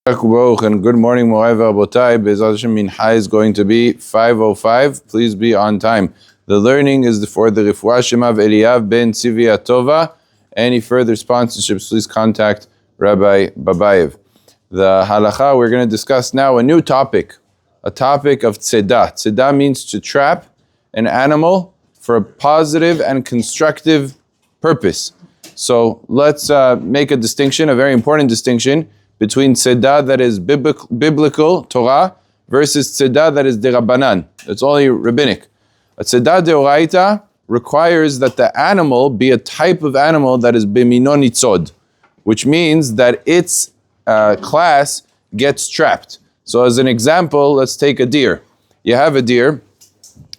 And good morning, Morai V'Rabotai. Be'ezrat Hashem Mincha is going to be 5:05. Please be on time. The learning is for the Refuah Shema Eliyav ben Tzivi Atova. Any further sponsorships, please contact Rabbi Babayev. The halacha we're going to discuss now, a new topic, a topic of Tzedah. Tzedah means to trap an animal for a positive and constructive purpose. So let's make a distinction, a very important distinction, between Tzedah that is biblical, Torah, versus Tzedah that is Derabanan. It's only rabbinic. A Tzedah Deoraita requires that the animal be a type of animal that is bimino nitzod, which means that its class gets trapped. So as an example, let's take a deer. You have a deer.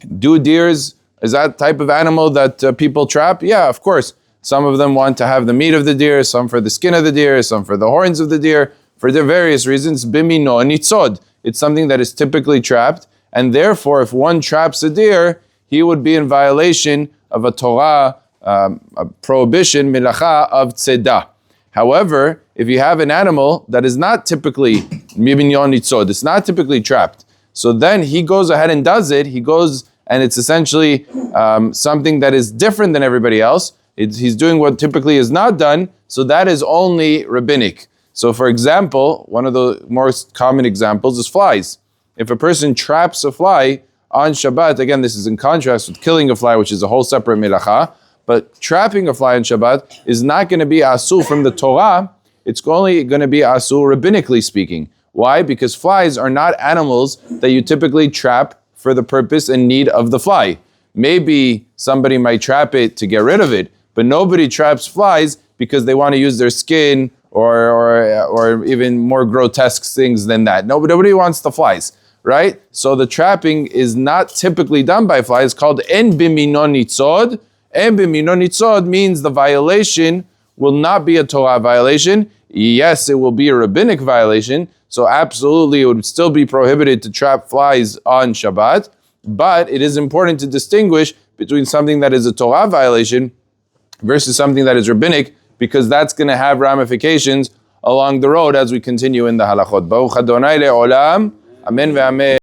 Is that type of animal that people trap? Yeah, of course. Some of them want to have the meat of the deer, some for the skin of the deer, some for the horns of the deer. For the various reasons, bimino nitzod. It's something that is typically trapped, and therefore, if one traps a deer, he would be in violation of a Torah a prohibition, milacha, of Tzedah. However, if you have an animal that is not typically bimino nitzod, it's not typically trapped, so then he goes ahead and does it. He goes, and it's essentially something that is different than everybody else. He's doing what typically is not done, so that is only rabbinic. So for example, one of the most common examples is flies. If a person traps a fly on Shabbat, again, this is in contrast with killing a fly, which is a whole separate melacha, but trapping a fly on Shabbat is not going to be asur from the Torah, it's only going to be asur rabbinically speaking. Why? Because flies are not animals that you typically trap for the purpose and need of the fly. Maybe somebody might trap it to get rid of it, but nobody traps flies because they want to use their skin or even more grotesque things than that. Nobody wants the flies, right? So the trapping is not typically done by flies. It's called en bimino nitzod. En bimino nitzod means the violation will not be a Torah violation. Yes, it will be a rabbinic violation. So absolutely it would still be prohibited to trap flies on Shabbat. But it is important to distinguish between something that is a Torah violation versus something that is rabbinic, because that's going to have ramifications along the road as we continue in the halachot. Baruch Adonai le'olam. Amen ve'amen.